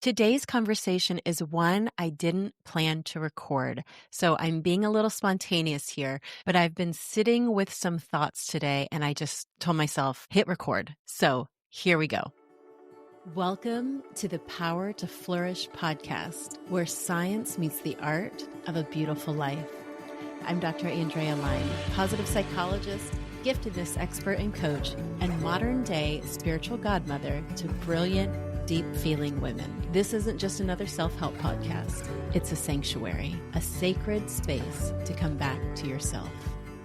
Today's conversation is one I didn't plan to record, so I'm being a little spontaneous here, but I've been sitting with some thoughts today and I just told myself, hit record. So here we go. Welcome to the Power to Flourish podcast, where science meets the art of a beautiful life. I'm Dr. Andrea Line, positive psychologist, giftedness expert and coach, and modern-day spiritual godmother to brilliant, deep-feeling women. This isn't just another self-help podcast. It's a sanctuary, a sacred space to come back to yourself.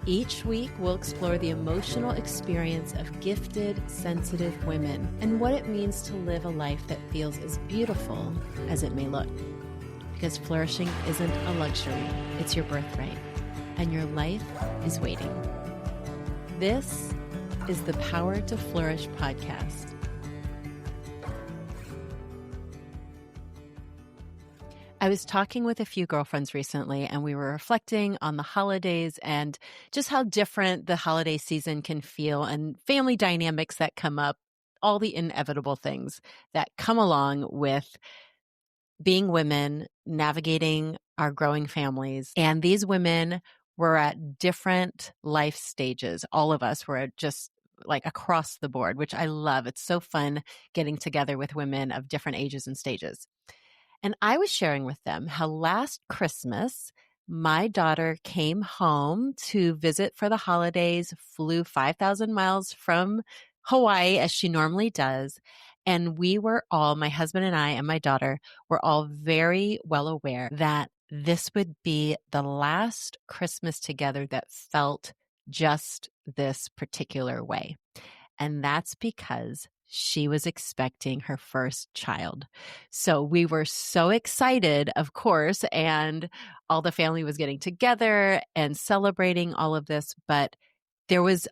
Each week, we'll explore the emotional experience of gifted, sensitive women and what it means to live a life that feels as beautiful as it may look. Because flourishing isn't a luxury, it's your birthright, and your life is waiting. This is the Power to Flourish podcast. I was talking with a few girlfriends recently, and we were reflecting on the holidays and just how different the holiday season can feel and family dynamics that come up, all the inevitable things that come along with being women, navigating our growing families. And these women were at different life stages. All of us were just like across the board, which I love. It's so fun getting together with women of different ages and stages. And I was sharing with them how last Christmas, my daughter came home to visit for the holidays, flew 5,000 miles from Hawaii as she normally does. And we were all, my husband and I and my daughter, were all very well aware that this would be the last Christmas together that felt just this particular way. And that's because she was expecting her first child. So we were so excited, of course, and all the family was getting together and celebrating all of this. But there was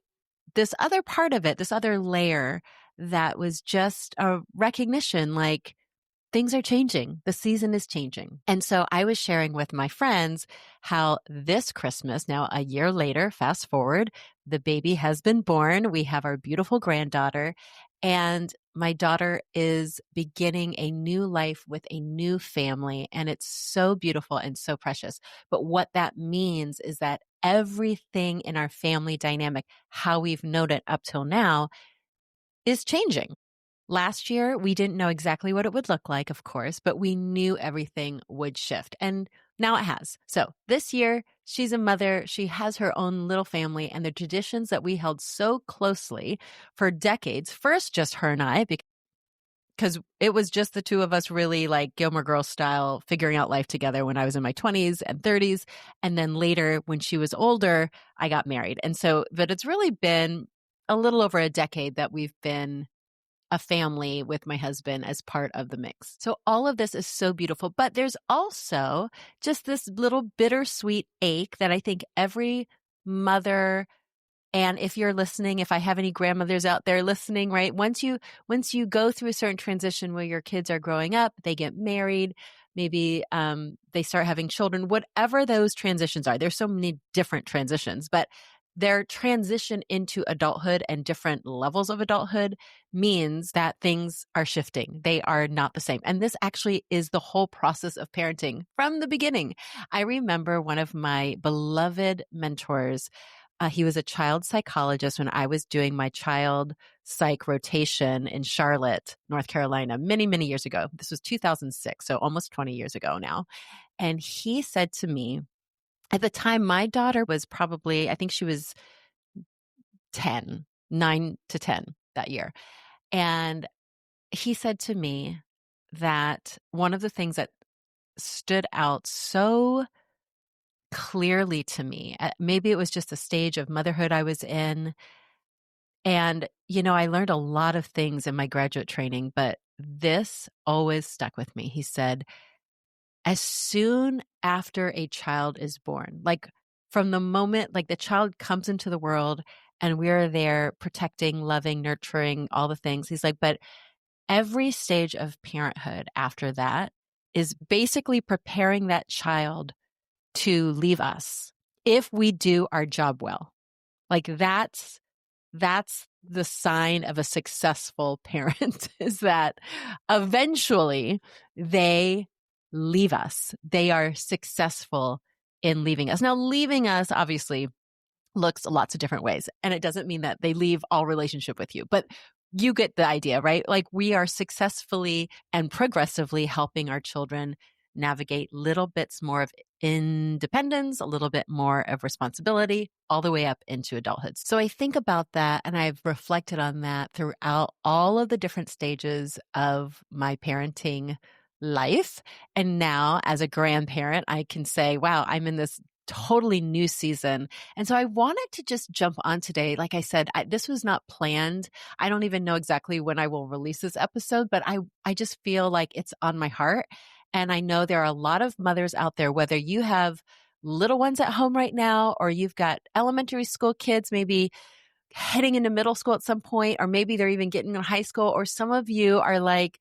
this other part of it, this other layer that was just a recognition, like, things are changing. The season is changing. And so I was sharing with my friends how this Christmas, now a year later, fast forward, the baby has been born. We have our beautiful granddaughter, and my daughter is beginning a new life with a new family. And it's so beautiful and so precious. But what that means is that everything in our family dynamic, how we've known it up till now, is changing. Last year, we didn't know exactly what it would look like, of course, but we knew everything would shift. And now it has. So this year, she's a mother. She has her own little family, and the traditions that we held so closely for decades, first just her and I, because it was just the two of us really like Gilmore Girls style, figuring out life together when I was in my 20s and 30s. And then later, when she was older, I got married. And so, but it's really been a little over a decade that we've been a family with my husband as part of the mix. So all of this is so beautiful, but there's also just this little bittersweet ache that I think every mother, and if you're listening, if I have any grandmothers out there listening, right? Once you go through a certain transition where your kids are growing up, they get married, maybe they start having children, whatever those transitions are. There's so many different transitions, but their transition into adulthood and different levels of adulthood means that things are shifting. They are not the same. And this actually is the whole process of parenting from the beginning. I remember one of my beloved mentors. He was a child psychologist when I was doing my child psych rotation in Charlotte, North Carolina, many, many years ago. This was 2006, so almost 20 years ago now. And he said to me, at the time, my daughter was probably, I think she was 9 to 10 that year. And he said to me that one of the things that stood out so clearly to me, maybe it was just the stage of motherhood I was in. And, I learned a lot of things in my graduate training, but this always stuck with me. He said, as soon after a child is born, like from the moment like the child comes into the world and we're there protecting, loving, nurturing, all the things. He's like, but every stage of parenthood after that is basically preparing that child to leave us if we do our job well. Like that's the sign of a successful parent is that eventually they leave us. They are successful in leaving us. Now, leaving us obviously looks lots of different ways. And it doesn't mean that they leave all relationship with you, but you get the idea, right? Like we are successfully and progressively helping our children navigate little bits more of independence, a little bit more of responsibility, all the way up into adulthood. So I think about that and I've reflected on that throughout all of the different stages of my parenting life. And now as a grandparent, I can say, wow, I'm in this totally new season. And so I wanted to just jump on today. Like I said, this was not planned. I don't even know exactly when I will release this episode, but I just feel like it's on my heart. And I know there are a lot of mothers out there, whether you have little ones at home right now, or you've got elementary school kids, maybe heading into middle school at some point, or maybe they're even getting in high school, or some of you are like,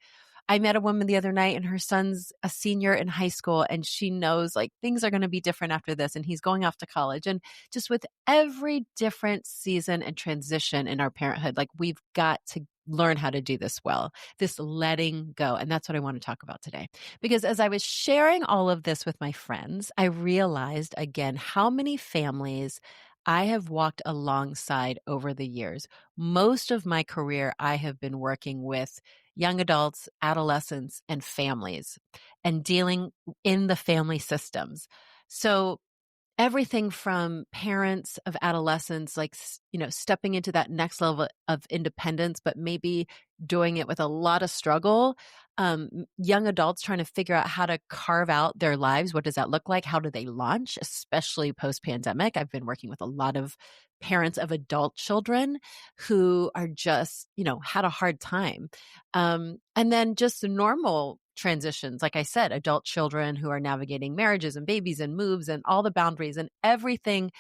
I met a woman the other night and her son's a senior in high school and she knows like things are going to be different after this and he's going off to college. And just with every different season and transition in our parenthood, like we've got to learn how to do this well, this letting go. And that's what I want to talk about today. Because as I was sharing all of this with my friends, I realized again how many families I have walked alongside over the years. Most of my career, I have been working with young adults, adolescents, and families and dealing in the family systems. So everything from parents of adolescents, like, stepping into that next level of independence, but maybe doing it with a lot of struggle. Young adults trying to figure out how to carve out their lives. What does that look like? How do they launch, especially post-pandemic? I've been working with a lot of parents of adult children who are just, had a hard time. And then just the normal transitions, like I said, adult children who are navigating marriages and babies and moves and all the boundaries and everything.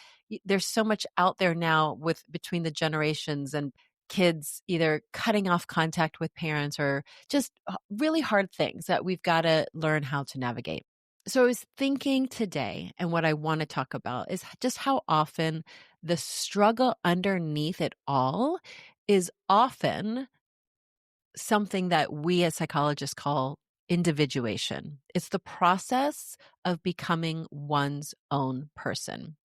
There's so much out there now with between the generations and kids either cutting off contact with parents or just really hard things that we've got to learn how to navigate. So I was thinking today, and what I want to talk about is just how often the struggle underneath it all is often something that we as psychologists call individuation. It's the process of becoming one's own person.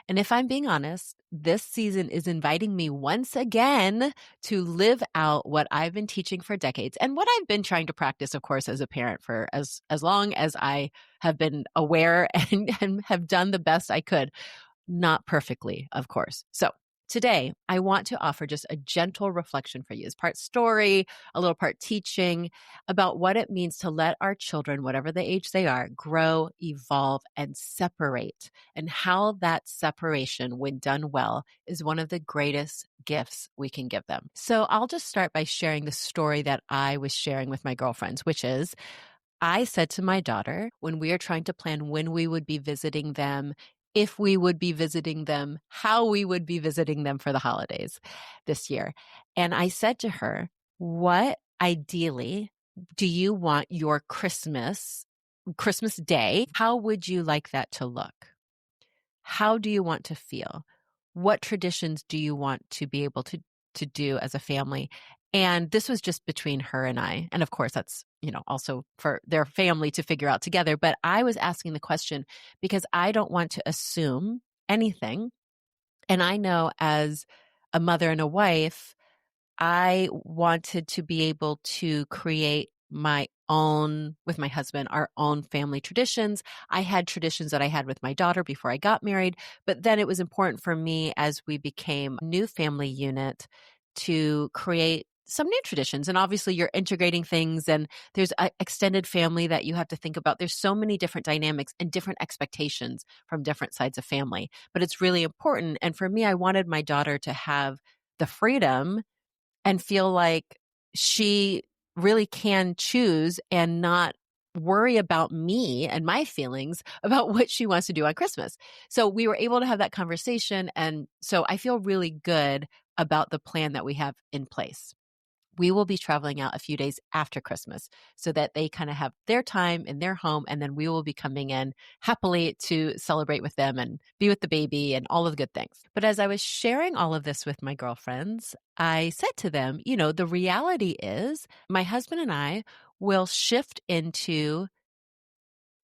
And if I'm being honest, this season is inviting me once again to live out what I've been teaching for decades and what I've been trying to practice, of course, as a parent for as long as I have been aware and have done the best I could. Not perfectly, of course. So today, I want to offer just a gentle reflection for you as part story, a little part teaching about what it means to let our children, whatever the age they are, grow, evolve, and separate, and how that separation, when done well, is one of the greatest gifts we can give them. So I'll just start by sharing the story that I was sharing with my girlfriends, which is I said to my daughter when we are trying to plan when we would be visiting them, if we would be visiting them, how we would be visiting them for the holidays this year. And I said to her, what ideally do you want your Christmas day? How would you like that to look? How do you want to feel? What traditions do you want to be able to do as a family? And this was just between her and I. And of course, that's, also for their family to figure out together. But I was asking the question because I don't want to assume anything. And I know as a mother and a wife, I wanted to be able to create my own, with my husband, our own family traditions. I had traditions that I had with my daughter before I got married, but then it was important for me as we became a new family unit to create some new traditions. And obviously you're integrating things and there's an extended family that you have to think about. There's so many different dynamics and different expectations from different sides of family, but it's really important. And for me, I wanted my daughter to have the freedom and feel like she really can choose and not worry about me and my feelings about what she wants to do on Christmas. So we were able to have that conversation. And so I feel really good about the plan that we have in place. we will be traveling out a few days after Christmas so that they kind of have their time in their home. And then we will be coming in happily to celebrate with them and be with the baby and all of the good things. But as I was sharing all of this with my girlfriends, I said to them, the reality is my husband and I will shift into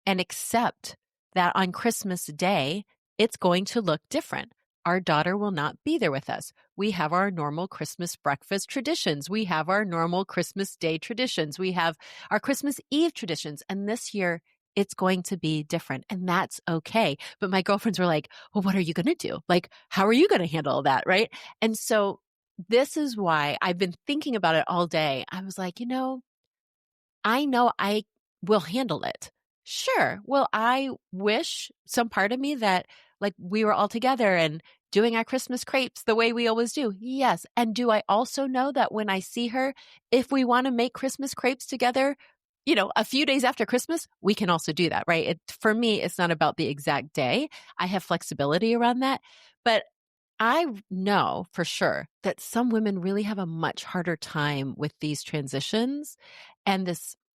and accept that on Christmas Day, it's going to look different. Our daughter will not be there with us. We have our normal Christmas breakfast traditions. We have our normal Christmas Day traditions. We have our Christmas Eve traditions. And this year, it's going to be different. And that's okay. But my girlfriends were like, well, what are you going to do? Like, how are you going to handle that? Right. And so this is why I've been thinking about it all day. I was like, I know I will handle it. Sure. Well, I wish some part of me that like we were all together and doing our Christmas crepes the way we always do. Yes. And do I also know that when I see her, if we want to make Christmas crepes together, a few days after Christmas, we can also do that, right? For me, it's not about the exact day. I have flexibility around that. But I know for sure that some women really have a much harder time with these transitions. And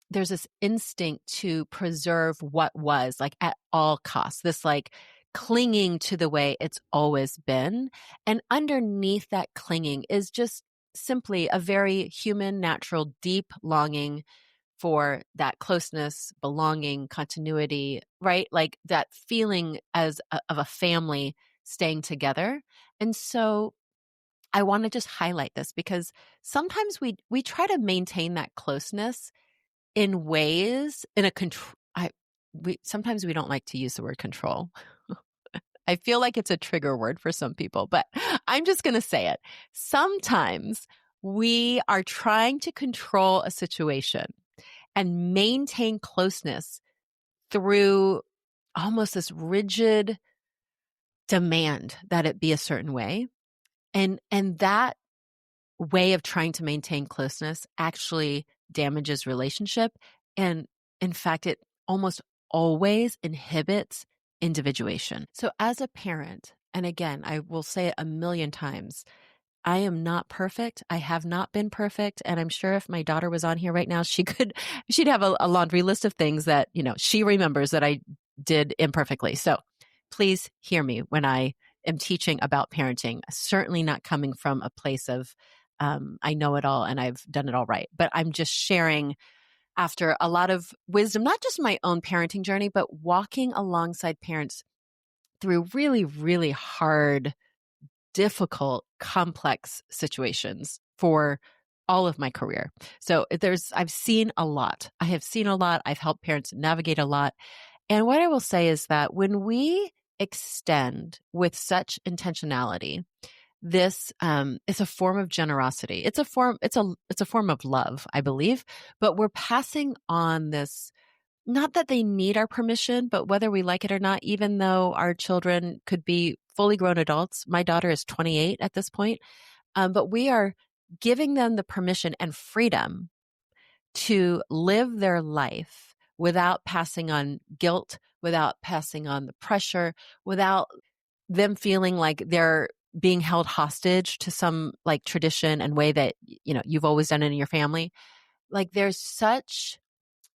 there's this instinct to preserve what was like at all costs, this like clinging to the way it's always been. And underneath that clinging is just simply a very human, natural, deep longing for that closeness, belonging, continuity, right? Like that feeling of a family staying together. And so I want to just highlight this because sometimes we try to maintain that closeness in ways in a control. Sometimes we don't like to use the word control. I feel like it's a trigger word for some people, but I'm just going to say it. Sometimes we are trying to control a situation and maintain closeness through almost this rigid demand that it be a certain way. And that way of trying to maintain closeness actually damages relationship. And in fact, it almost always inhibits individuation. So as a parent, and again, I will say it a million times, I am not perfect. I have not been perfect. And I'm sure if my daughter was on here right now, she'd have a laundry list of things that, she remembers that I did imperfectly. So please hear me when I am teaching about parenting, certainly not coming from a place of, I know it all and I've done it all right. But I'm just sharing after a lot of wisdom, not just my own parenting journey, but walking alongside parents through really, really hard, difficult, complex situations for all of my career. So I've seen a lot. I have seen a lot. I've helped parents navigate a lot. And what I will say is that when we extend with such intentionality, this it's a form of generosity. It's a form of love, I believe, but we're passing on this, not that they need our permission, but whether we like it or not, even though our children could be fully grown adults. My daughter is 28 at this point, but we are giving them the permission and freedom to live their life without passing on guilt, without passing on the pressure, without them feeling like they're being held hostage to some like tradition and way that, you've always done it in your family. Like there's such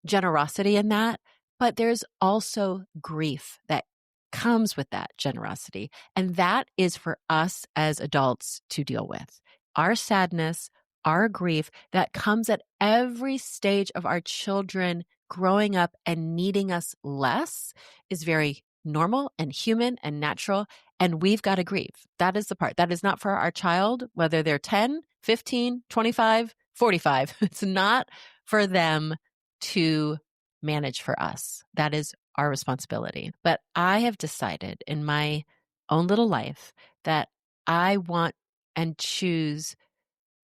generosity in that, but there's also grief that comes with that generosity. And that is for us as adults to deal with. Our sadness, our grief that comes at every stage of our children growing up and needing us less is very normal and human and natural. And we've got to grieve. That is the part. That is not for our child, whether they're 10, 15, 25, 45. It's not for them to manage for us. That is our responsibility. But I have decided in my own little life that I want and choose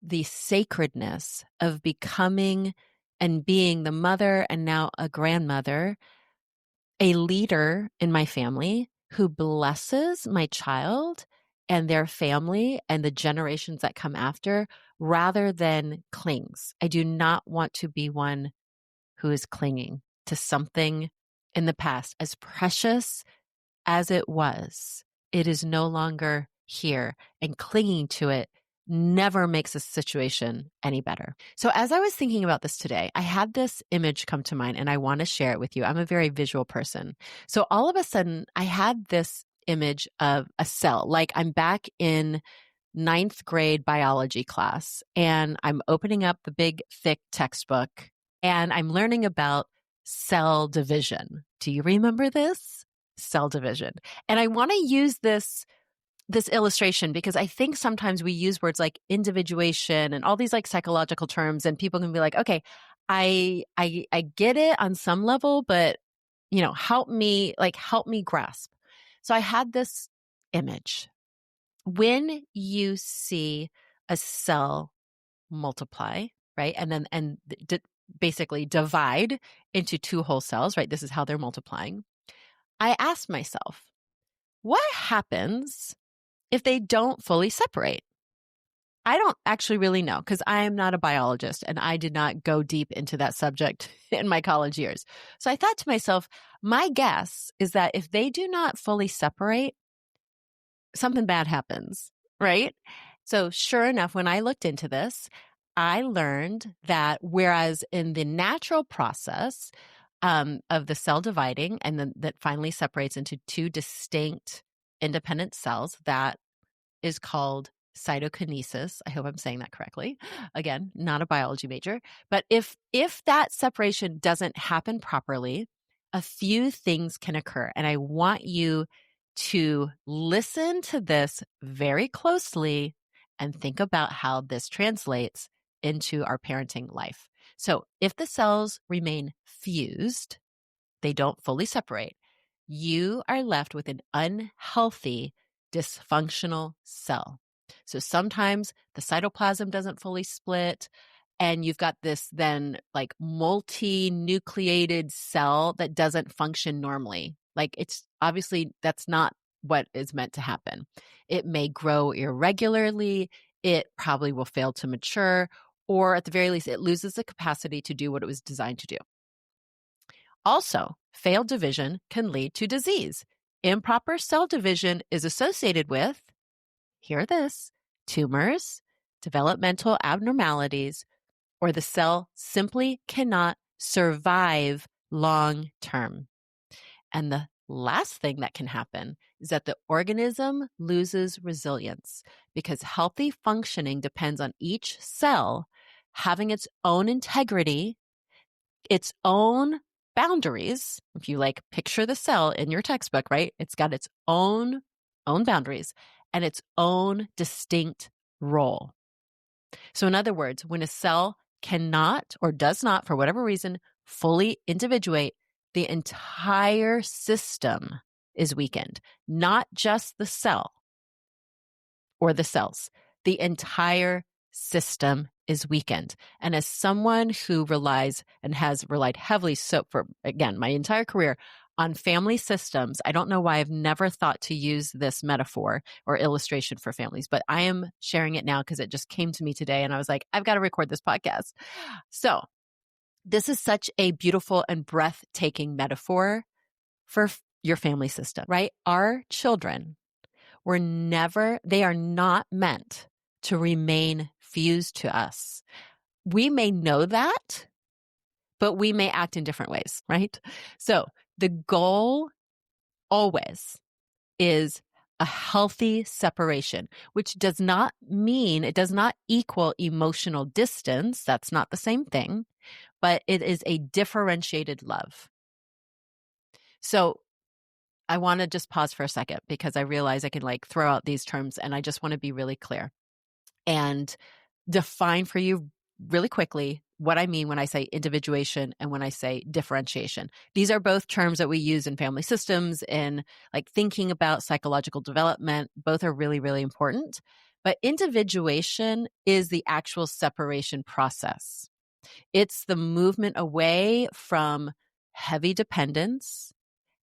the sacredness of becoming and being the mother and now a grandmother, a leader in my family who blesses my child and their family and the generations that come after rather than clings. I do not want to be one who is clinging to something in the past. As precious as it was, it is no longer here, and clinging to it never makes a situation any better. So as I was thinking about this today, I had this image come to mind and I want to share it with you. I'm a very visual person. So all of a sudden I had this image of a cell, like I'm back in ninth grade biology class and I'm opening up the big, thick textbook and I'm learning about cell division. Do you remember this? Cell division. And I want to use this illustration because I think sometimes we use words like individuation and all these like psychological terms and people can be like, okay, I get it on some level, but help me grasp. So I had this image. When you see a cell multiply, right? Basically divide into two whole cells, right? This is how they're multiplying. I asked myself, what happens if they don't fully separate? I don't actually really know because I am not a biologist and I did not go deep into that subject in my college years. So I thought to myself, my guess is that if they do not fully separate, something bad happens, right? So sure enough, when I looked into this, I learned that whereas in the natural process of the cell dividing and then that finally separates into two distinct independent cells, that is called cytokinesis. I hope I'm saying that correctly. Again, not a biology major. But if that separation doesn't happen properly, a few things can occur. And I want you to listen to this very closely and think about how this translates into our parenting life. So if the cells remain fused, they don't fully separate, you are left with an unhealthy, dysfunctional cell. So sometimes the cytoplasm doesn't fully split, and you've got this then like multi-nucleated cell that doesn't function normally. Like it's obviously that's not what is meant to happen. It may grow irregularly. It probably will fail to mature, or at the very least, it loses the capacity to do what it was designed to do. Also, failed division can lead to disease. Improper cell division is associated with, hear this, tumors, developmental abnormalities, or the cell simply cannot survive long term. And the last thing that can happen is that the organism loses resilience because healthy functioning depends on each cell having its own integrity, its own boundaries. If you like picture the cell in your textbook, right? It's got its own boundaries and its own distinct role. So in other words, when a cell cannot or does not, for whatever reason, fully individuate, the entire system is weakened, not just the cell or the cells. The entire system is weakened. And as someone who relies and has relied heavily, so for, again, my entire career on family systems, I don't know why I've never thought to use this metaphor or illustration for families, but I am sharing it now because it just came to me today and I was like, I've got to record this podcast. So this is such a beautiful and breathtaking metaphor for your family system, right? Our children they are not meant to remain fused to us. We may know that, but we may act in different ways, right? So the goal always is a healthy separation, which does not mean, it does not equal emotional distance. That's not the same thing, but it is a differentiated love. So I want to just pause for a second because I realize I can like throw out these terms and I just want to be really clear and define for you really quickly what I mean when I say individuation and when I say differentiation. These are both terms that we use in family systems, in like thinking about psychological development. Both are really, really important. But individuation is the actual separation process. It's the movement away from heavy dependence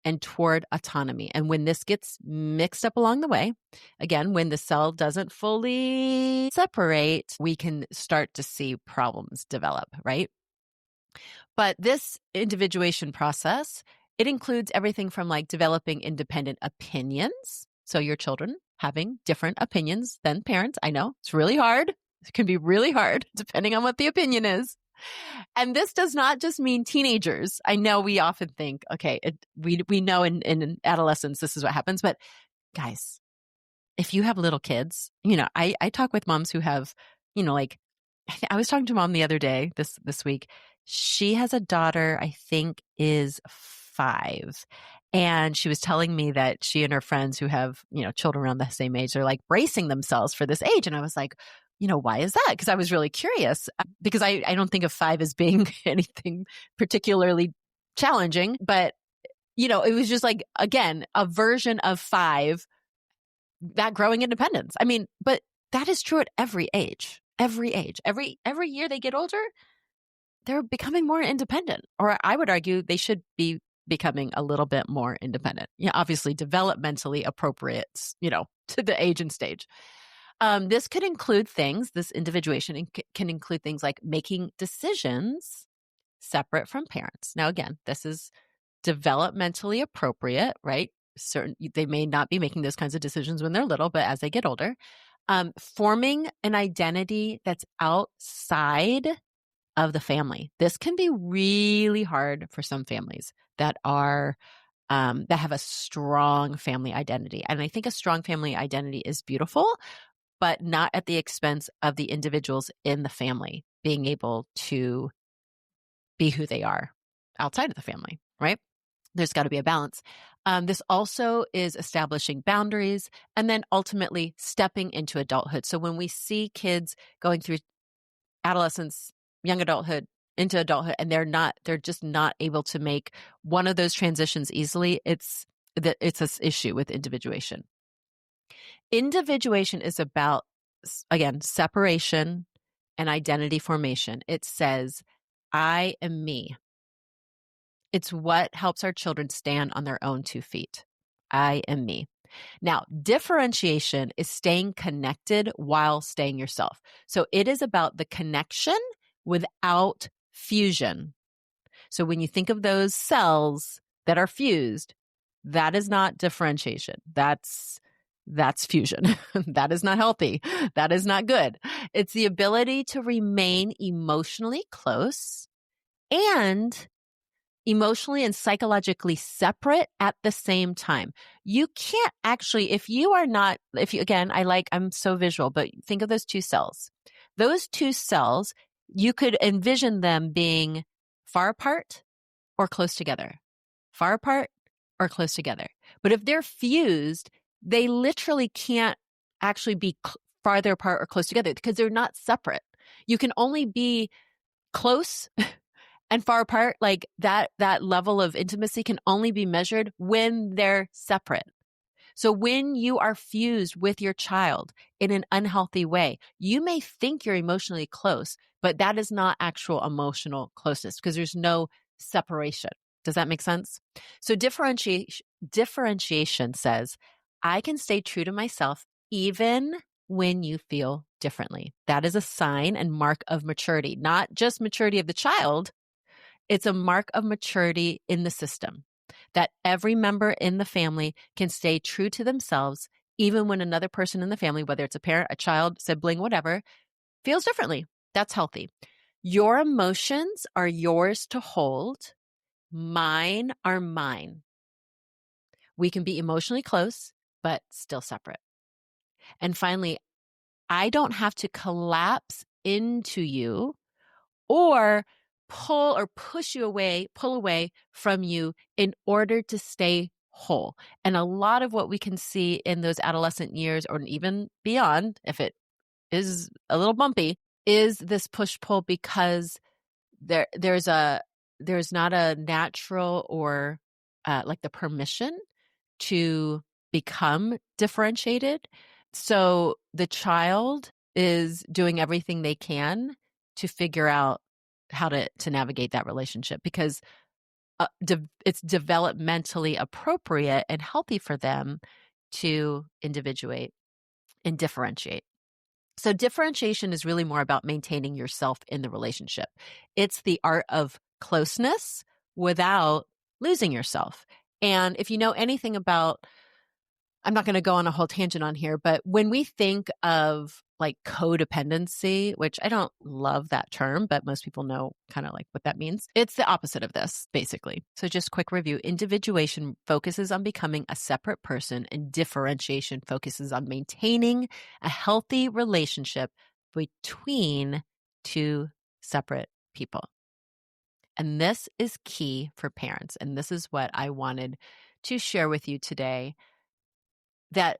and toward autonomy. And when this gets mixed up along the way, again, when the cell doesn't fully separate, we can start to see problems develop, right? But this individuation process, it includes everything from like developing independent opinions, so your children, having different opinions than parents. I know it's really hard. It can be really hard depending on what the opinion is. And this does not just mean teenagers. I know we often think, okay, we know in adolescence, this is what happens. But guys, if you have little kids, I talk with moms who have, like, I was talking to mom the other day, this week. She has a daughter, I think is 5. And she was telling me that she and her friends who have, children around the same age are like bracing themselves for this age. And I was like, why is that? Because I was really curious because I don't think of 5 as being anything particularly challenging, but it was just like, again, a version of 5, that growing independence. I mean, but that is true at every age, every year they get older, they're becoming more independent, or I would argue they should be becoming a little bit more independent. Obviously developmentally appropriate, to the age and stage. This could include things, this individuation can include things like making decisions separate from parents. Now, again, this is developmentally appropriate, right? They may not be making those kinds of decisions when they're little, but as they get older, forming an identity that's outside of the family. This can be really hard for some families that are that have a strong family identity. And I think a strong family identity is beautiful, but not at the expense of the individuals in the family being able to be who they are outside of the family, right? There's got to be a balance. This also is establishing boundaries and then ultimately stepping into adulthood. So when we see kids going through adolescence, young adulthood, into adulthood, and they're just not able to make one of those transitions easily, it's this issue with individuation. Individuation is about, again, separation and identity formation. It says, I am me. It's what helps our children stand on their own 2 feet. I am me. Now, differentiation is staying connected while staying yourself. So it is about the connection without fusion. So when you think of those cells that are fused, that is not differentiation. That's fusion. That is not healthy. That is not good. It's the ability to remain emotionally close and emotionally and psychologically separate at the same time. You can't actually, again, I'm so visual, but think of those 2 cells. Those 2 cells, you could envision them being far apart or close together. Far apart or close together. But if they're fused, they literally can't actually be farther apart or close together because they're not separate. You can only be close and far apart, like that level of intimacy can only be measured when they're separate. So when you are fused with your child in an unhealthy way, you may think you're emotionally close, but that is not actual emotional closeness because there's no separation. Does that make sense? So differentiation says, I can stay true to myself even when you feel differently. That is a sign and mark of maturity, not just maturity of the child. It's a mark of maturity in the system that every member in the family can stay true to themselves, even when another person in the family, whether it's a parent, a child, sibling, whatever, feels differently. That's healthy. Your emotions are yours to hold. Mine are mine. We can be emotionally close, but still separate. And finally, I don't have to collapse into you or pull away from you in order to stay whole. And a lot of what we can see in those adolescent years or even beyond, if it is a little bumpy, is this push-pull because there's not a natural or like the permission to become differentiated. So the child is doing everything they can to figure out how to navigate that relationship because it's developmentally appropriate and healthy for them to individuate and differentiate. So differentiation is really more about maintaining yourself in the relationship. It's the art of closeness without losing yourself. And if you know anything about I'm not going to go on a whole tangent on here, but when we think of like codependency, which I don't love that term, but most people know kind of like what that means. It's the opposite of this, basically. So just quick review. Individuation focuses on becoming a separate person, and differentiation focuses on maintaining a healthy relationship between two separate people. And this is key for parents. And this is what I wanted to share with you today, that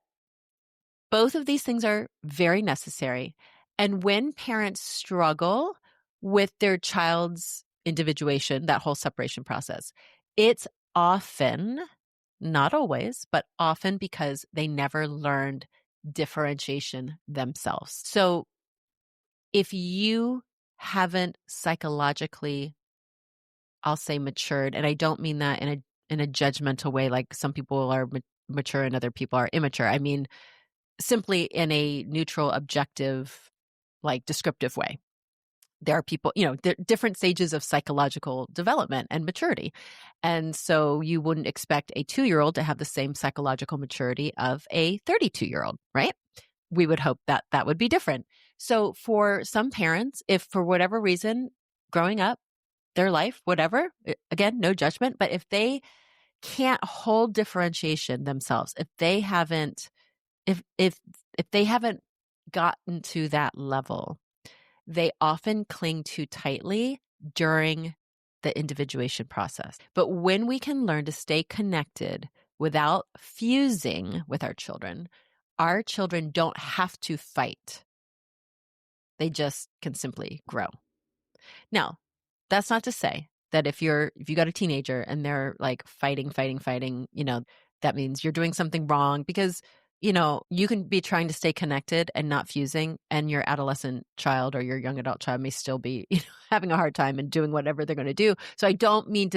both of these things are very necessary. And when parents struggle with their child's individuation, that whole separation process, it's often, not always, but often because they never learned differentiation themselves. So if you haven't psychologically, I'll say, matured, and I don't mean that in a judgmental way, like some people are mature and other people are immature. I mean simply in a neutral, objective, like descriptive way. There are people, there are different stages of psychological development and maturity. And so you wouldn't expect a 2-year-old to have the same psychological maturity of a 32-year-old, right? We would hope that that would be different. So for some parents, if for whatever reason, growing up, their life, whatever, again, no judgment, but if they can't hold differentiation themselves, if they haven't gotten to that level, they often cling too tightly during the individuation process. But when we can learn to stay connected without fusing with our children don't have to fight. They just can simply grow. Now, that's not to say that if you got a teenager and they're like fighting, that means you're doing something wrong, because you can be trying to stay connected and not fusing, and your adolescent child or your young adult child may still be having a hard time and doing whatever they're going to do. So I don't mean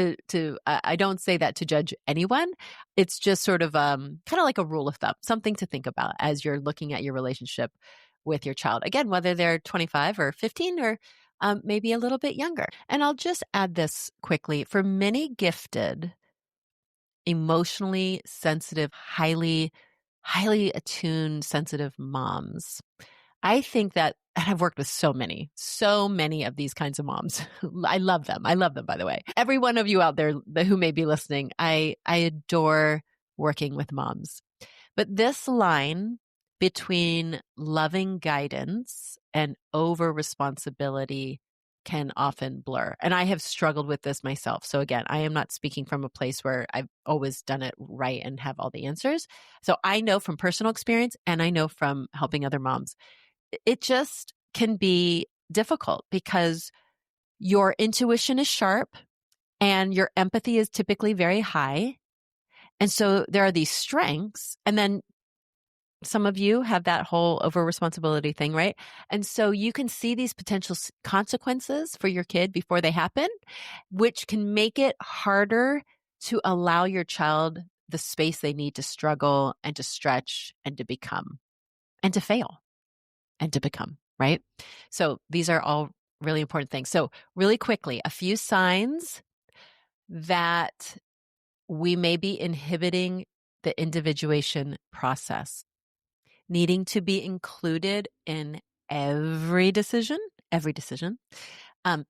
I don't say that to judge anyone. It's just sort of kind of like a rule of thumb, something to think about as you're looking at your relationship with your child. Again, whether they're 25 or 15 or maybe a little bit younger. And I'll just add this quickly. For many gifted, emotionally sensitive, highly attuned, sensitive moms, I think that, and I've worked with so many of these kinds of moms. I love them. By the way. Every one of you out there who may be listening, I adore working with moms. But this line between loving guidance and over responsibility can often blur. And I have struggled with this myself. So again, I am not speaking from a place where I've always done it right and have all the answers. So I know from personal experience, and I know from helping other moms, it just can be difficult because your intuition is sharp and your empathy is typically very high. And so there are these strengths, and then some of you have that whole over responsibility thing, right? And so you can see these potential consequences for your kid before they happen, which can make it harder to allow your child the space they need to struggle and to stretch and to become and to fail and to become, right? So these are all really important things. So really quickly, a few signs that we may be inhibiting the individuation process. Needing to be included in every decision,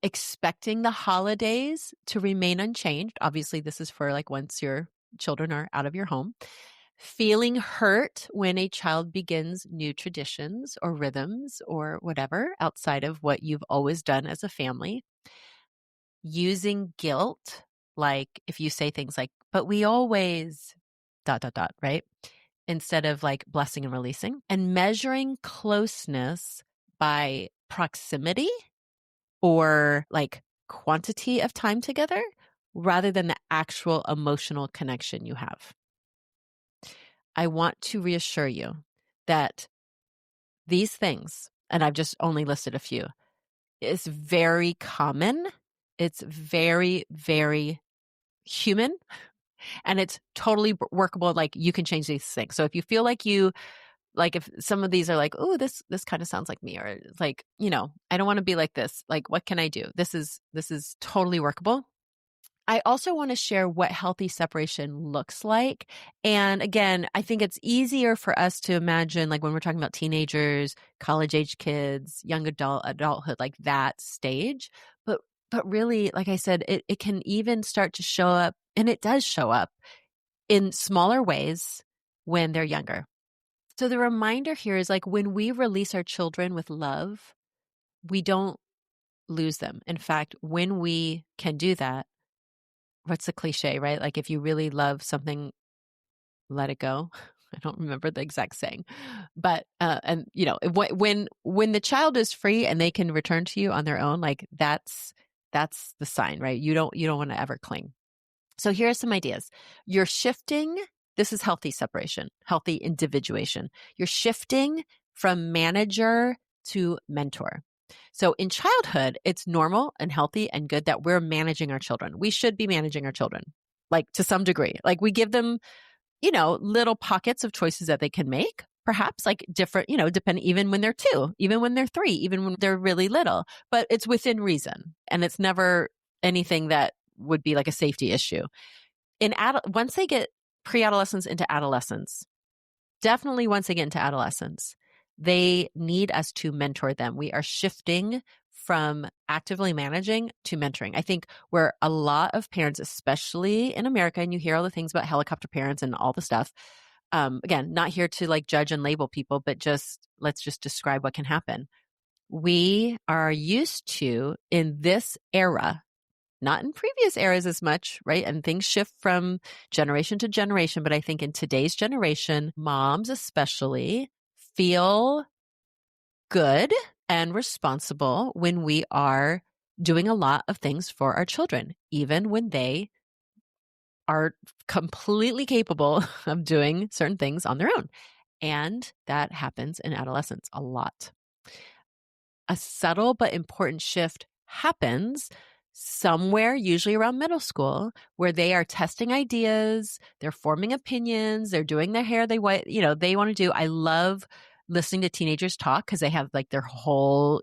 expecting the holidays to remain unchanged. Obviously, this is for like once your children are out of your home. Feeling hurt when a child begins new traditions or rhythms or whatever outside of what you've always done as a family. Using guilt, like if you say things like, but we always ... right? Instead of like blessing and releasing, and measuring closeness by proximity or like quantity of time together rather than the actual emotional connection you have. I want to reassure you that these things, and I've just only listed a few, is very common. It's very, very human. And it's totally workable. Like you can change these things. So if you feel like if some of these are like, oh, this kind of sounds like me, or it's like, I don't want to be like this. Like, what can I do? This is totally workable. I also want to share what healthy separation looks like. And again, I think it's easier for us to imagine, like when we're talking about teenagers, college age kids, young adulthood, like that stage. But really, like I said, it can even start to show up, and it does show up in smaller ways when they're younger. So the reminder here is like when we release our children with love, we don't lose them. In fact, when we can do that, what's the cliche, right? Like if you really love something, let it go. I don't remember the exact saying, but and you know when the child is free and they can return to you on their own, like that's the sign, right? You don't want to ever cling. So here are some ideas. You're shifting. This is healthy separation, healthy individuation. You're shifting from manager to mentor. So in childhood, it's normal and healthy and good that we're managing our children. We should be managing our children, like to some degree. Like we give them, little pockets of choices that they can make, perhaps like different, depending, even when they're 2, even when they're 3, even when they're really little, but it's within reason. And it's never anything that would be like a safety issue. Once they get pre-adolescence into adolescence, definitely once they get into adolescence, they need us to mentor them. We are shifting from actively managing to mentoring. I think where a lot of parents, especially in America, and you hear all the things about helicopter parents and all the stuff, again, not here to like judge and label people, but let's just describe what can happen. We are used to, in this era, not in previous eras as much, right? And things shift from generation to generation. But I think in today's generation, moms especially feel good and responsible when we are doing a lot of things for our children, even when they are completely capable of doing certain things on their own. And that happens in adolescence a lot. A subtle but important shift happens somewhere, usually around middle school, where they are testing ideas, they're forming opinions, they're doing their hair they want to do. I love listening to teenagers talk because they have like their whole,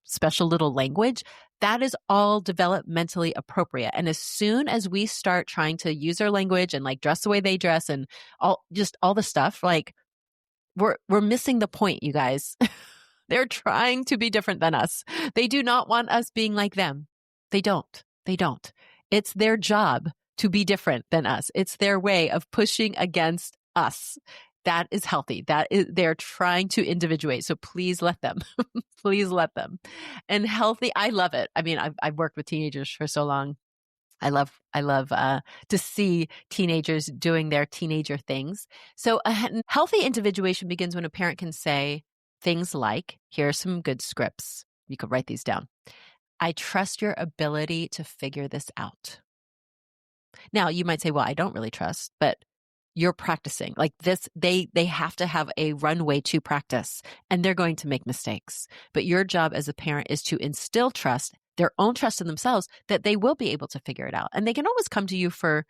special little language. That is all developmentally appropriate. And as soon as we start trying to use their language and like dress the way they dress and all the stuff, like we're missing the point, you guys. They're trying to be different than us. They do not want us being like them. They don't. It's their job to be different than us. It's their way of pushing against us. That is healthy. They're trying to individuate. So please let them. Please let them. And healthy, I love it. I mean, I've worked with teenagers for so long. I love to see teenagers doing their teenager things. So healthy individuation begins when a parent can say things like, here are some good scripts. You could write these down. I trust your ability to figure this out. Now, you might say, well, I don't really trust, but you're practicing. Like this, they have to have a runway to practice, and they're going to make mistakes. But your job as a parent is to instill trust, their own trust in themselves, that they will be able to figure it out. And they can always come to you for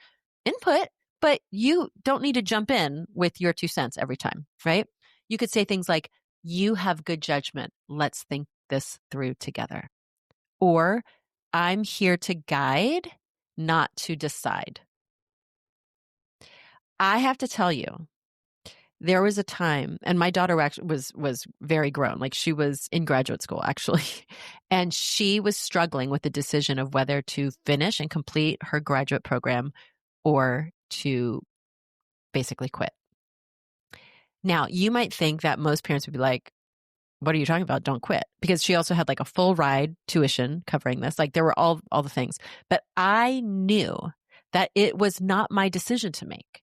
input, but you don't need to jump in with your 2 cents every time, right? You could say things like, you have good judgment. Let's think this through together. Or, I'm here to guide, not to decide. I have to tell you, there was a time, and my daughter actually was very grown, like she was in graduate school actually, and she was struggling with the decision of whether to finish and complete her graduate program or to basically quit. Now, you might think that most parents would be like, what are you talking about? Don't quit. Because she also had like a full ride tuition covering this. Like there were all the things. But I knew that it was not my decision to make.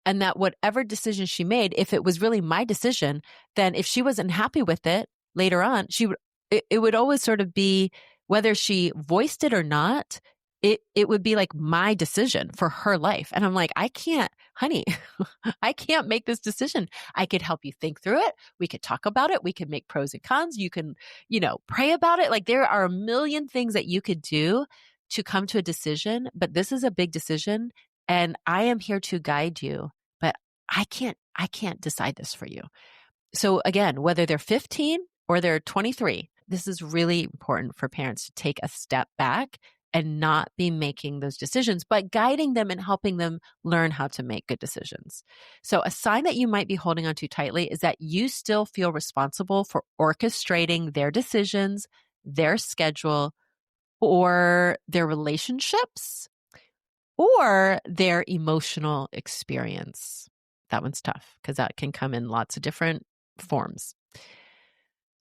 And that whatever decision she made, if it was really my decision, then if she wasn't happy with it later on, it would always sort of be, whether she voiced it or not, it would be like my decision for her life. And I'm like, I can't, honey, I can't make this decision. I could help you think through it. We could talk about it. We could make pros and cons. You can, pray about it. Like there are a million things that you could do to come to a decision, but this is a big decision. And I am here to guide you, but I can't decide this for you. So again, whether they're 15 or they're 23, this is really important for parents to take a step back and not be making those decisions, but guiding them and helping them learn how to make good decisions. So a sign that you might be holding on too tightly is that you still feel responsible for orchestrating their decisions, their schedule, or their relationships, or their emotional experience. That one's tough because that can come in lots of different forms.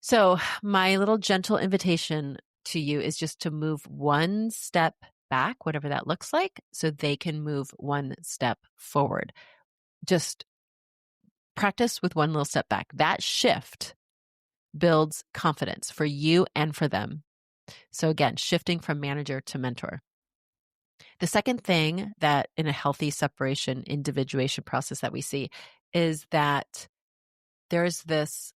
So my little gentle invitation to you is just to move one step back, whatever that looks like, so they can move one step forward. Just practice with one little step back. That shift builds confidence for you and for them. So again, shifting from manager to mentor. The second thing that in a healthy separation individuation process that we see is that there's this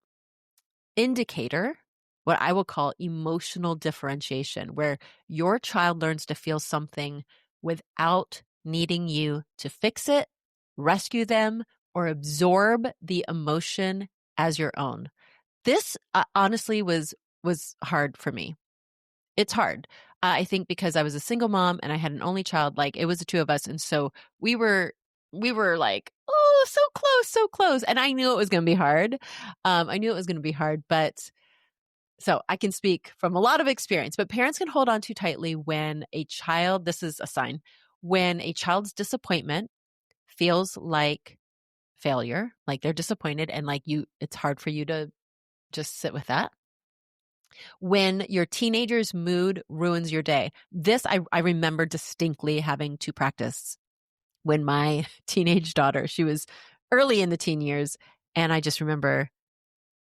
indicator, what I will call emotional differentiation, where your child learns to feel something without needing you to fix it, rescue them, or absorb the emotion as your own. This honestly was hard for me. It's hard. I think because I was a single mom and I had an only child, like it was the two of us. And so we were like, oh, so close, so close. And I knew it was going to be hard. But so I can speak from a lot of experience, but parents can hold on too tightly when a child, this is a sign, when a child's disappointment feels like failure, like they're disappointed and like it's hard for you to just sit with that. When your teenager's mood ruins your day. This I remember distinctly having to practice when my teenage daughter, she was early in the teen years, and I just remember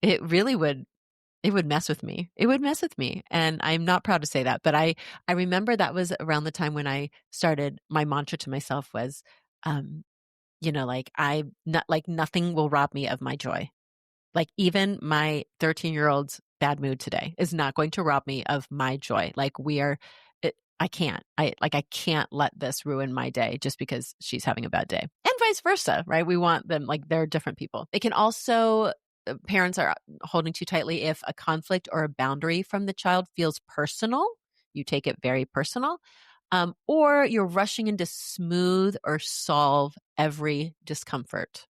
it would mess with me. It would mess with me. And I'm not proud to say that, but I remember that was around the time when I started, my mantra to myself was, like nothing will rob me of my joy. Like even my 13-year-old's bad mood today is not going to rob me of my joy. Like I can't let this ruin my day just because she's having a bad day, and vice versa, right? We want them, like they're different people. It can also, parents are holding too tightly if a conflict or a boundary from the child feels personal. You take it very personal, or you're rushing in to smooth or solve every discomfort.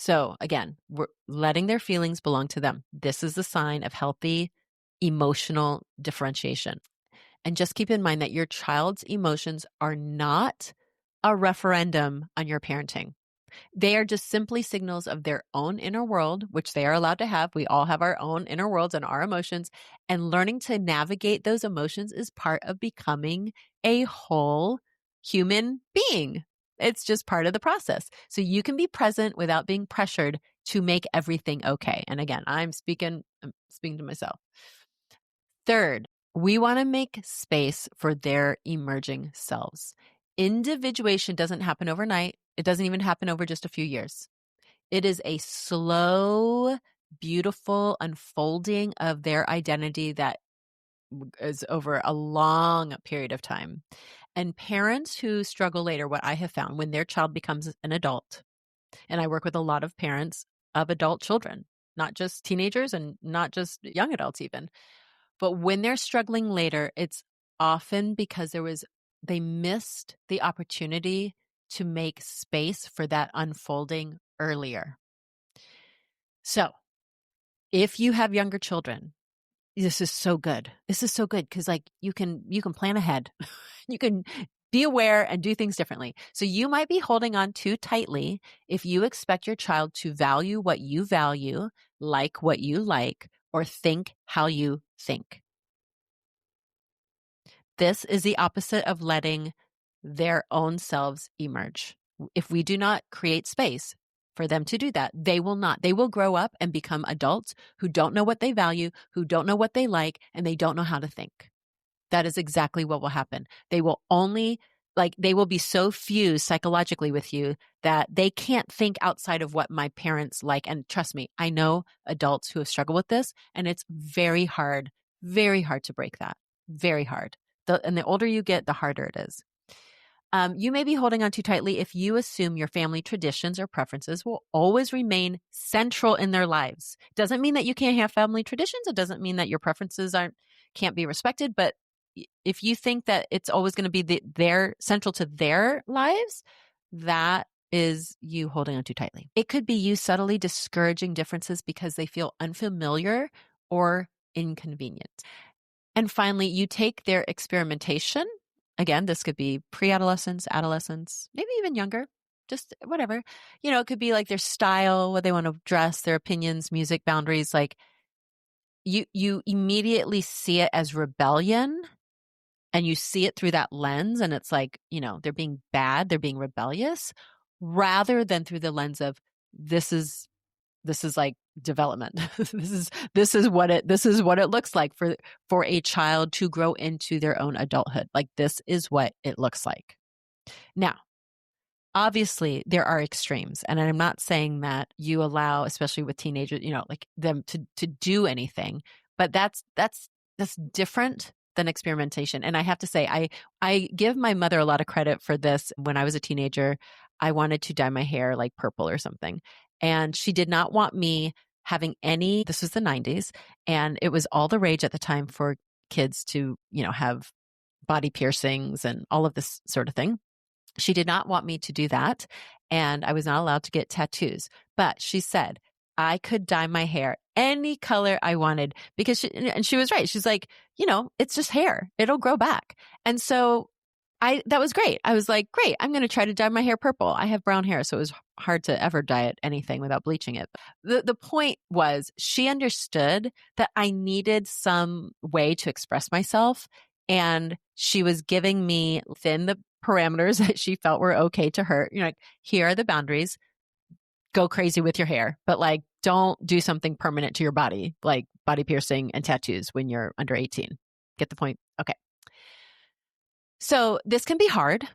So again, we're letting their feelings belong to them. This is a sign of healthy emotional differentiation. And just keep in mind that your child's emotions are not a referendum on your parenting. They are just simply signals of their own inner world, which they are allowed to have. We all have our own inner worlds and our emotions. And learning to navigate those emotions is part of becoming a whole human being. It's just part of the process. So you can be present without being pressured to make everything okay. And again, I'm speaking to myself. Third, we want to make space for their emerging selves. Individuation doesn't happen overnight. It doesn't even happen over just a few years. It is a slow, beautiful unfolding of their identity that is over a long period of time. And parents who struggle later, what I have found when their child becomes an adult, and I work with a lot of parents of adult children, not just teenagers and not just young adults even, but when they're struggling later, it's often because they missed the opportunity to make space for that unfolding earlier. So if you have younger children, this is so good. This is so good because like you can plan ahead. You can be aware and do things differently. So you might be holding on too tightly if you expect your child to value what you value, like what you like, or think how you think. This is the opposite of letting their own selves emerge. If we do not create space for them to do that, they will not. They will grow up and become adults who don't know what they value, who don't know what they like, and they don't know how to think. That is exactly what will happen. They will be so fused psychologically with you that they can't think outside of what my parents like. And trust me, I know adults who have struggled with this, and it's very hard to break that. Very hard. And the older you get, the harder it is. You may be holding on too tightly if you assume your family traditions or preferences will always remain central in their lives. Doesn't mean that you can't have family traditions. It doesn't mean that your preferences can't be respected, but if you think that it's always going to be their central to their lives, that is you holding on too tightly. It could be you subtly discouraging differences because they feel unfamiliar or inconvenient. And finally, you take their experimentation. Again, this could be pre-adolescence, adolescence, maybe even younger, just whatever. It could be like their style, what they want to dress, their opinions, music, boundaries. Like you immediately see it as rebellion, and you see it through that lens, and it's like, they're being bad, they're being rebellious, rather than through the lens of this is like development. this is what it looks like for a child to grow into their own adulthood. Like, this is what it looks like. Now, obviously there are extremes, and I'm not saying that you allow, especially with teenagers, like them to do anything, but that's different than experimentation. And I have to say, I give my mother a lot of credit for this. When I was a teenager, I wanted to dye my hair like purple or something, and she did not want me having any. This was the 90s, and it was all the rage at the time for kids to have body piercings and all of this sort of thing. She did not want me to do that, and I was not allowed to get tattoos. But she said I could dye my hair any color I wanted, because she was right. She's like, it's just hair. It'll grow back. And so that was great. I was like, great, I'm going to try to dye my hair purple. I have brown hair, so it was hard to ever dye it anything without bleaching it. The point was, she understood that I needed some way to express myself, and she was giving me within the parameters that she felt were okay to her. Like, here are the boundaries. Go crazy with your hair, but like, don't do something permanent to your body, like body piercing and tattoos when you're under 18. Get the point? Okay. So this can be hard.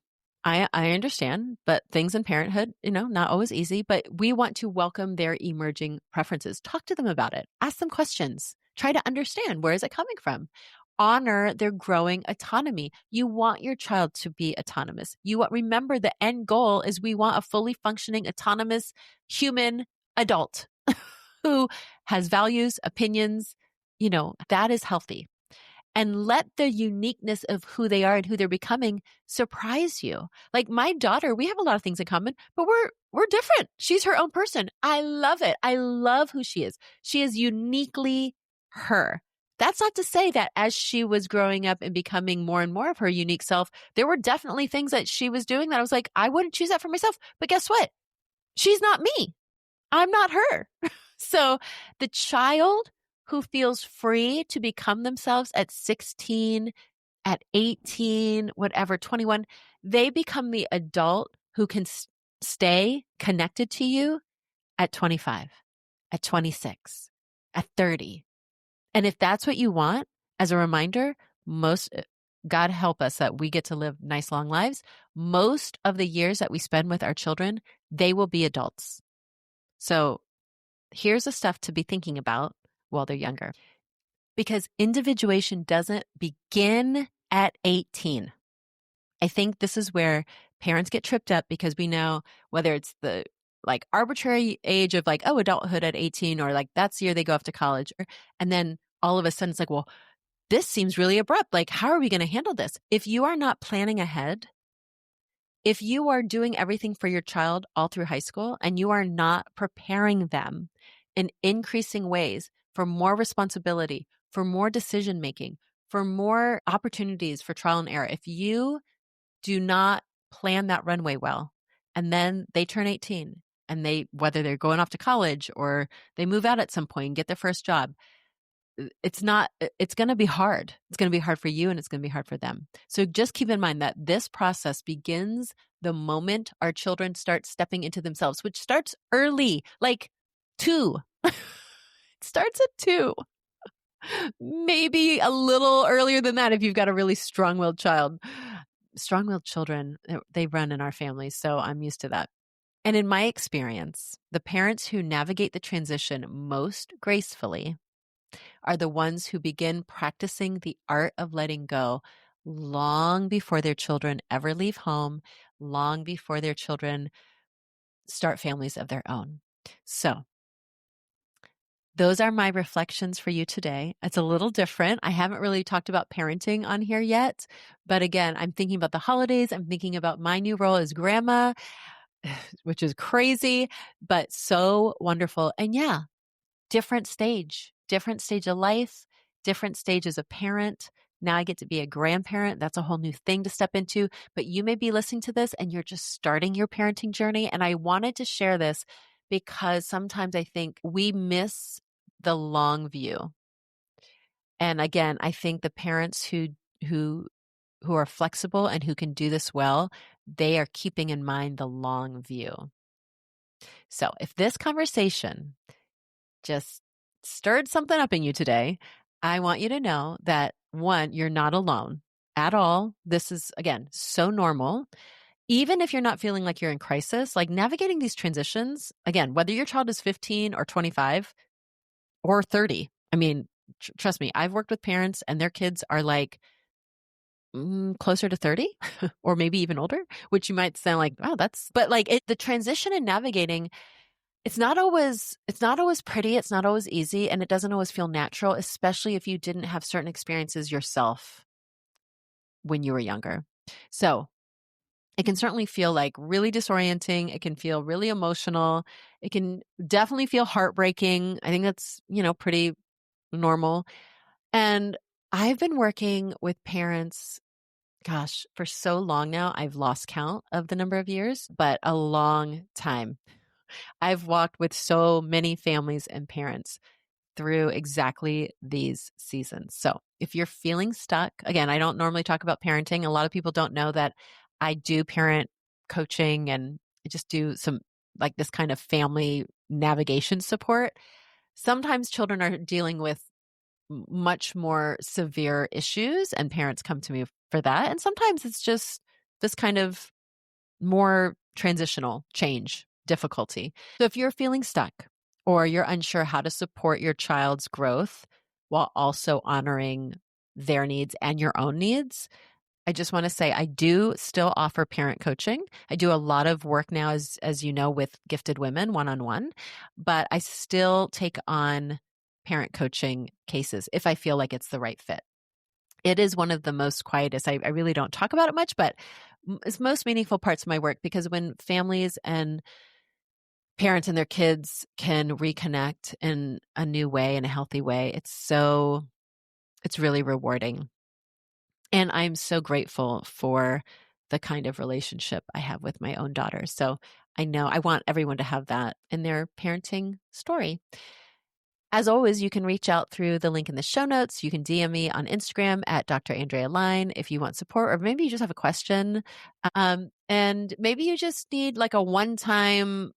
I understand, but things in parenthood, not always easy, but we want to welcome their emerging preferences. Talk to them about it. Ask them questions. Try to understand, where is it coming from? Honor their growing autonomy. You want your child to be autonomous. Remember, the end goal is we want a fully functioning, autonomous human adult who has values, opinions. That is healthy. And let the uniqueness of who they are and who they're becoming surprise you. Like, my daughter, we have a lot of things in common, but we're different. She's her own person. I love it. I love who she is. She is uniquely her. That's not to say that as she was growing up and becoming more and more of her unique self, there were definitely things that she was doing that I was like, I wouldn't choose that for myself. But guess what? She's not me. I'm not her. So the child who feels free to become themselves at 16, at 18, whatever, 21, they become the adult who can stay connected to you at 25, at 26, at 30. And if that's what you want, as a reminder, God help us that we get to live nice, long lives. Most of the years that we spend with our children, they will be adults. So here's the stuff to be thinking about while they're younger. Because individuation doesn't begin at 18. I think this is where parents get tripped up, because we know whether it's the like arbitrary age of like, oh, adulthood at 18, or like that's the year they go off to college. And then all of a sudden it's like, well, this seems really abrupt. Like, how are we going to handle this? If you are not planning ahead, if you are doing everything for your child all through high school and you are not preparing them in increasing ways for more responsibility, for more decision making, for more opportunities for trial and error, if you do not plan that runway well, and then they turn 18 and whether they're going off to college or they move out at some point and get their first job, it's going to be hard. It's going to be hard for you, and it's going to be hard for them. So just keep in mind that this process begins the moment our children start stepping into themselves, which starts early, like 2. It starts at 2. Maybe a little earlier than that if you've got a really strong-willed child. Strong-willed children, they run in our families, so I'm used to that. And in my experience, the parents who navigate the transition most gracefully are the ones who begin practicing the art of letting go long before their children ever leave home, long before their children start families of their own. So those are my reflections for you today. It's a little different. I haven't really talked about parenting on here yet, but again, I'm thinking about the holidays. I'm thinking about my new role as grandma, which is crazy, but so wonderful. And yeah, different stage of life, different stage as a parent. Now I get to be a grandparent. That's a whole new thing to step into. But you may be listening to this and you're just starting your parenting journey. And I wanted to share this because sometimes I think we miss the long view. And again, I think the parents who are flexible and who can do this well, they are keeping in mind the long view. So if this conversation just stirred something up in you today, I want you to know that one, you're not alone at all. This is, again, so normal. Even if you're not feeling like you're in crisis, like navigating these transitions, again, whether your child is 15 or 25 or 30, I mean, trust me, I've worked with parents and their kids are like closer to 30 or maybe even older, which you might sound like, wow, but like the transition and navigating, it's not always pretty. It's not always easy. And it doesn't always feel natural, especially if you didn't have certain experiences yourself when you were younger. So it can certainly feel like really disorienting. It can feel really emotional. It can definitely feel heartbreaking. I think that's, pretty normal. And I've been working with parents, gosh, for so long now, I've lost count of the number of years, but a long time. I've walked with so many families and parents through exactly these seasons. So if you're feeling stuck, again, I don't normally talk about parenting. A lot of people don't know that I do parent coaching and I just do some like this kind of family navigation support. Sometimes children are dealing with much more severe issues and parents come to me for that. And sometimes it's just this kind of more transitional change difficulty. So if you're feeling stuck or you're unsure how to support your child's growth while also honoring their needs and your own needs, I just want to say I do still offer parent coaching. I do a lot of work now, as you know, with gifted women one-on-one, but I still take on parent coaching cases if I feel like it's the right fit. It is one of the most quietest. I really don't talk about it much, but it's most meaningful parts of my work because when families and parents and their kids can reconnect in a new way, in a healthy way, it's really rewarding. And I'm so grateful for the kind of relationship I have with my own daughter. So I know I want everyone to have that in their parenting story. As always, you can reach out through the link in the show notes. You can DM me on Instagram at Dr. Andrea Line if you want support, or maybe you just have a question. And maybe you just need like a one-time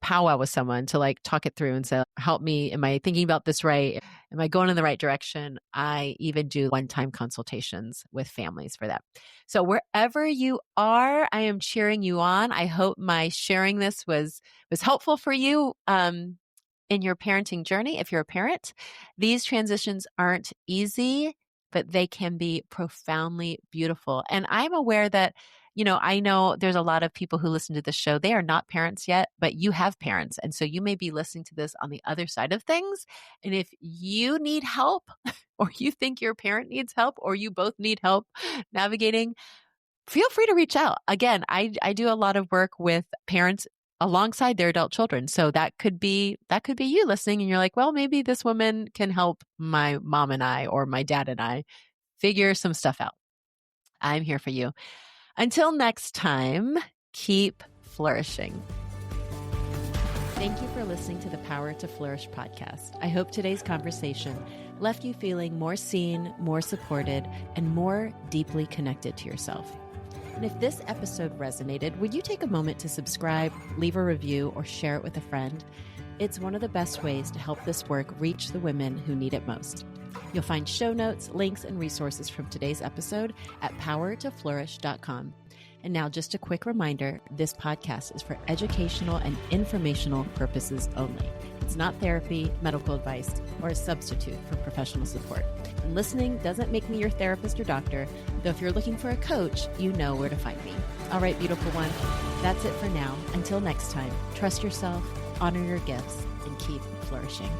powwow with someone to like talk it through and say, help me. Am I thinking about this right? Am I going in the right direction? I even do one-time consultations with families for that. So wherever you are, I am cheering you on. I hope my sharing this was helpful for you in your parenting journey. If you're a parent, these transitions aren't easy, but they can be profoundly beautiful. And I'm aware that I know there's a lot of people who listen to this show. They are not parents yet, but you have parents. And so you may be listening to this on the other side of things. And if you need help or you think your parent needs help or you both need help navigating, feel free to reach out. Again, I do a lot of work with parents alongside their adult children. So that could be you listening and you're like, well, maybe this woman can help my mom and I or my dad and I figure some stuff out. I'm here for you. Until next time, keep flourishing. Thank you for listening to the Power to Flourish podcast. I hope today's conversation left you feeling more seen, more supported, and more deeply connected to yourself. And if this episode resonated, would you take a moment to subscribe, leave a review, or share it with a friend? It's one of the best ways to help this work reach the women who need it most. You'll find show notes, links, and resources from today's episode at powertoflourish.com. And now just a quick reminder, this podcast is for educational and informational purposes only. It's not therapy, medical advice, or a substitute for professional support. And listening doesn't make me your therapist or doctor, though if you're looking for a coach, you know where to find me. All right, beautiful one, that's it for now. Until next time, trust yourself, honor your gifts, and keep flourishing.